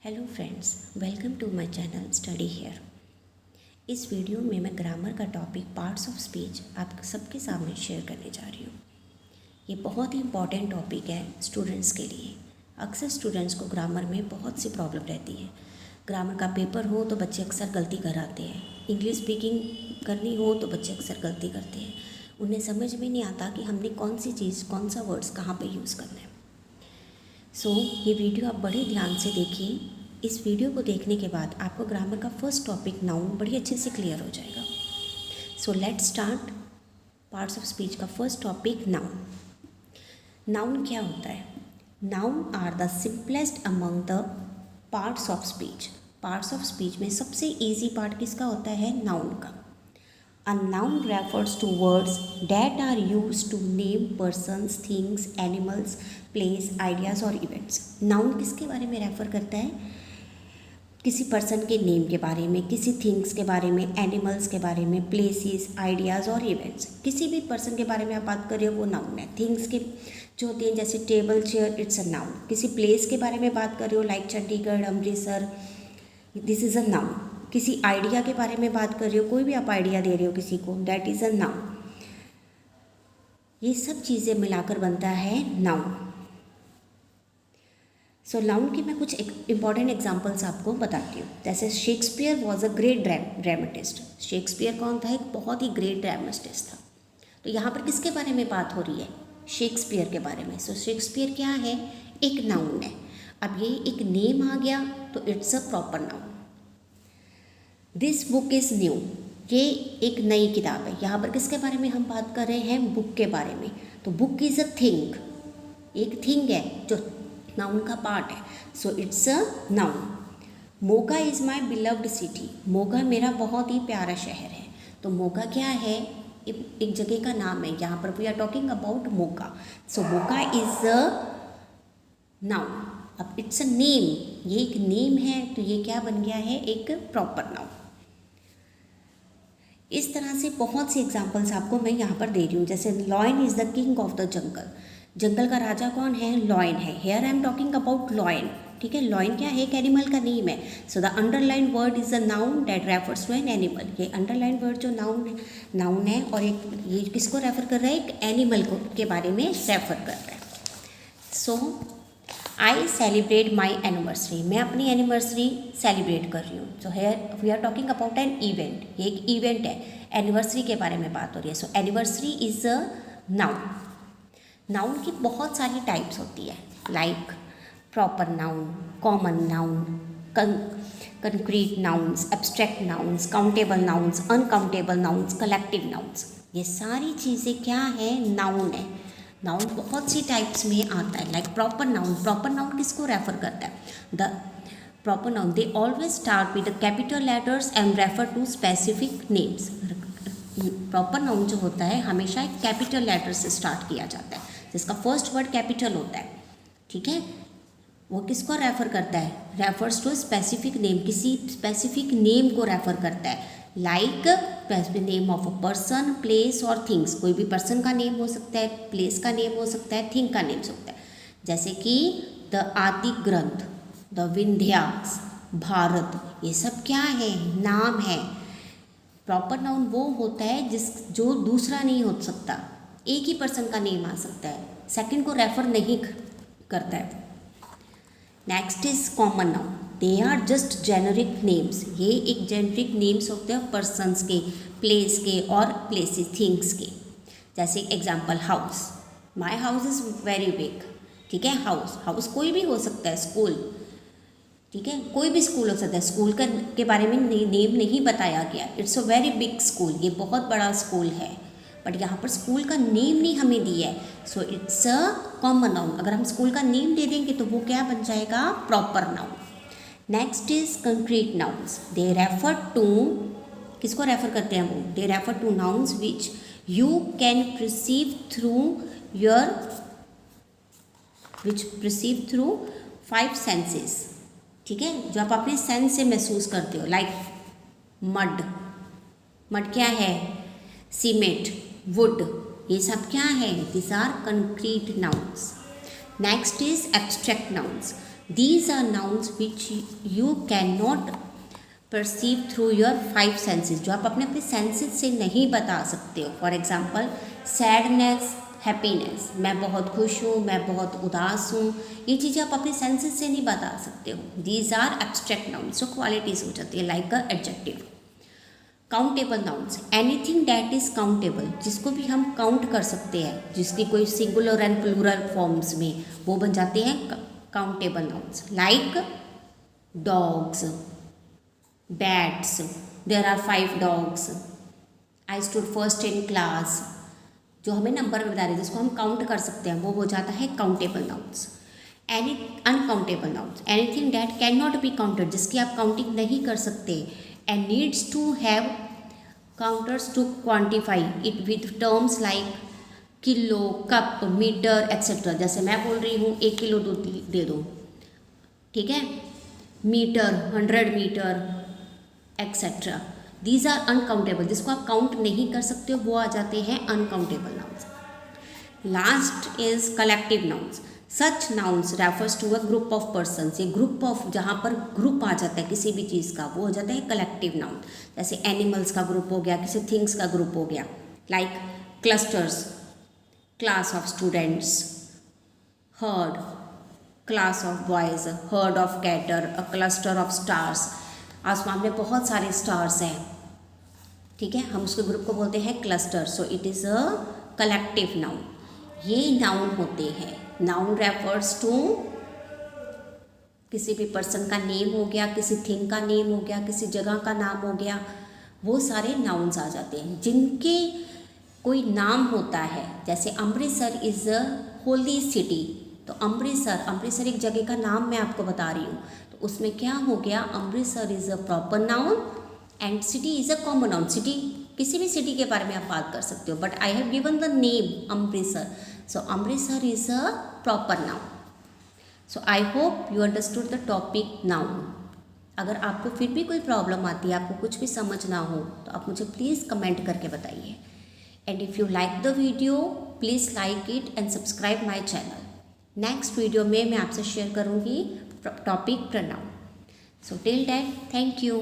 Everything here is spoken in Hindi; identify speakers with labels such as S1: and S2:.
S1: Hello friends, welcome to my channel study here. इस वीडियो में मैं ग्रामर का टॉपिक पार्ट्स ऑफ स्पीच आप सबके सामने शेयर करने जा रही हूँ। ये बहुत ही इम्पॉर्टेंट टॉपिक है स्टूडेंट्स के लिए। अक्सर स्टूडेंट्स को ग्रामर में बहुत सी प्रॉब्लम रहती है। ग्रामर का पेपर हो तो बच्चे अक्सर गलती कराते हैं, इंग्लिश स्पीकिंग करनी हो तो बच्चे अक्सर गलती करते हैं। उन्हें समझ में नहीं आता कि हमने कौन सी चीज़, कौन सा वर्ड्स कहाँ पे यूज़ करना है। ये वीडियो आप बड़े ध्यान से देखिए। इस वीडियो को देखने के बाद आपको ग्रामर का फर्स्ट टॉपिक नाउन बड़ी अच्छे से क्लियर हो जाएगा। Let's start parts of speech का फर्स्ट टॉपिक नाउन। नाउन क्या होता है? Noun are the simplest among the parts of speech. Parts of speech में सबसे ईजी पार्ट किसका होता है? नाउन का। A noun refers to words that are used to name persons, things, animals, place, ideas और events. Noun किसके बारे में रेफर करता है? किसी पर्सन के नेम के बारे में, किसी थिंग्स के बारे में, एनिमल्स के बारे में, प्लेसेस, आइडियाज़ और इवेंट्स। किसी भी पर्सन के बारे में आप बात कर रहे हो वो नाउन है। थिंग्स के जो होती हैं जैसे table, chair, it's a noun. किसी प्लेस के बारे में बात कर रहे हो like Chandigarh, Amritsar, this is a noun. किसी आइडिया के बारे में बात कर रहे हो, कोई भी आप आइडिया दे रहे हो किसी को, दैट इज़ अ नाउन। ये सब चीज़ें मिलाकर बनता है नाउन। नाउन की मैं कुछ इंपॉर्टेंट एग्जांपल्स आपको बताती हूँ। जैसे Shakespeare was a great dramatist. Shakespeare कौन था? एक बहुत ही ग्रेट ड्रामेटिस्ट था। तो यहाँ पर किसके बारे में बात हो रही है? शेक्सपियर के बारे में। शेक्सपियर क्या है? एक नाउन है। अब ये एक नेम आ गया तो it's a proper noun. This book is new. ये एक नई किताब है। यहाँ पर किसके बारे में हम बात कर रहे हैं? बुक के बारे में। तो बुक इज़ अ थिंग, एक थिंग है जो नाउन का पार्ट है। It's a noun. Moga is my beloved city. Moga मेरा बहुत ही प्यारा शहर है। तो मोगा क्या है? एक जगह का नाम है। यहाँ पर we are talking about Moga. Moga is a noun. अब इट्स अ नेम, ये एक नेम है तो ये क्या बन गया है? एक प्रॉपर नाउन। इस तरह से बहुत सी एग्जांपल्स आपको मैं यहाँ पर दे रही हूँ। जैसे lion is the king of the jungle. जंगल का राजा कौन है? लॉयन है। Here I am talking about lion. ठीक है, लॉयन क्या है? एक एनिमल का नेम है। The underline word is a noun that refers to an animal. ये अंडरलाइन वर्ड जो नाउन है और एक ये किसको रेफर कर रहा है? एक एनिमल को के बारे में रेफर कर रहा है। I celebrate my anniversary. मैं अपनी एनिवर्सरी सेलिब्रेट कर रही हूँ। Here we are talking about an event. ये एक इवेंट है, एनिवर्सरी के बारे में बात हो रही है। Anniversary is a noun. Noun की बहुत सारी टाइप्स होती है, like proper noun, common noun, concrete nouns, abstract nouns, countable nouns, uncountable nouns, collective nouns. ये सारी चीज़ें क्या है? नाउन है। नाउन बहुत सी टाइप्स में आता है। Like proper noun. Proper noun किसको रेफर करता है? The proper noun they always start with the capital letters and refer to specific names. Proper noun जो होता है हमेशा एक कैपिटल लेटर से स्टार्ट किया जाता है, जिसका फर्स्ट वर्ड कैपिटल होता है। ठीक है, वो किसको रेफर करता है? रेफर्स टू स्पेसिफिक नेम, किसी स्पेसिफिक नेम को रेफर करता है। Like name of a person, place और थिंग्स। कोई भी पर्सन का नेम हो सकता है, प्लेस का नेम हो सकता है, थिंग का नेम हो सकता है। जैसे कि द आदि ग्रंथ, द विंध्यास, भारत, ये सब क्या है? नाम है। प्रॉपर नाउन वो होता है जो दूसरा नहीं हो सकता। एक ही पर्सन का नेम आ सकता है, सेकंड को रेफर नहीं करता है। Next is common noun. They are just generic names. ये एक जेनरिक नेम्स होते हैं पर्सन्स के, प्लेस के और प्लेसेस, थिंग्स के। जैसे example house. My house is very big. ठीक है, हाउस कोई भी हो सकता है। स्कूल, ठीक है, कोई भी स्कूल हो सकता है। स्कूल के बारे में नेम नहीं बताया गया। It's a very big school. ये बहुत बड़ा स्कूल है, बट यहाँ पर स्कूल का नेम नहीं हमें दिया है। It's a common noun. अगर हम स्कूल का नेम दे देंगे तो वो क्या बन जाएगा? Proper noun. Next is concrete nouns. They refer to, किसको रेफर करते हैं वो? They refer to nouns which you can perceive through 5 senses. ठीक है, जो आप अपने सेंस से महसूस करते हो। लाइक मड क्या है? सीमेंट, वुड, ये सब क्या है? This are concrete nouns. Next is abstract nouns. These are nouns which you cannot perceive through your five senses, जो आप अपने अपने सेंसेस से नहीं बता सकते हो. फॉर एग्जाम्पल सैडनेस, हैप्पीनेस, मैं बहुत खुश हूँ, मैं बहुत उदास हूँ, ये चीज़ें आप अपने सेंसेस से नहीं बता सकते हो. दीज आर एब्स्ट्रैक्ट नाउन्स, जो क्वालिटीज हो जाती है like a adjective. Countable nouns, anything that is countable, जिसको भी हम काउंट कर सकते हैं, जिसकी कोई सिंगुलर एंड प्लूरल फॉर्म्स में, वो बन जाते हैं countable nouns. Like dogs, bats, there are 5 dogs, I stood first in class, जो हमें नंबर में बता रहे हैं, जिसको हम काउंट कर सकते हैं, वो हो जाता है countable nouns. Any uncountable nouns, anything that can not be counted, जिसकी आप काउंटिंग नहीं कर सकते, and needs to have counters to quantify it with terms like kilo, cup, metre etcetera. जैसे मैं बोल रही हूँ 1 किलो दूध दे दो, ठीक है, metre 100 metre etcetera. These are uncountable, जिसको आप काउंट नहीं कर सकते हो, वो आ जाते हैं uncountable nouns. Last is collective nouns. Such nouns refers to a group of persons, ये ग्रुप ऑफ, जहाँ पर ग्रुप आ जाता है किसी भी चीज़ का, वो हो जाता है कलेक्टिव नाउन. जैसे एनिमल्स का ग्रुप हो गया, किसी थिंग्स का ग्रुप हो गया. Like clusters, class of students, herd, class of boys, herd of cattle, a cluster of stars. आसमान में बहुत सारे स्टार्स हैं, ठीक है, हम उसके ग्रुप को बोलते हैं cluster. So it is a collective noun. ये नाउन होते हैं. नाउन रेफर्स टू किसी भी पर्सन का नेम हो गया, किसी थिंग का नेम हो गया, किसी जगह का नाम हो गया, वो सारे नाउन्स आ जाते हैं जिनके कोई नाम होता है. जैसे Amritsar is a holy city, तो अमृतसर एक जगह का नाम मैं आपको बता रही हूँ, तो उसमें क्या हो गया, Amritsar is a proper noun and city is a common noun. City, किसी भी सिटी के बारे में आप बात कर सकते हो, but I have given the name Amritsar, so Amritsar is a proper noun. So I hope you understood the topic noun. अगर आपको फिर भी कोई प्रॉब्लम आती है, आपको कुछ भी समझ ना हो, तो आप मुझे प्लीज़ कमेंट करके बताइए. And if you like the video, please like it and subscribe my channel. Next video में मैं आपसे शेयर करूँगी topic pronoun. So till that, thank you.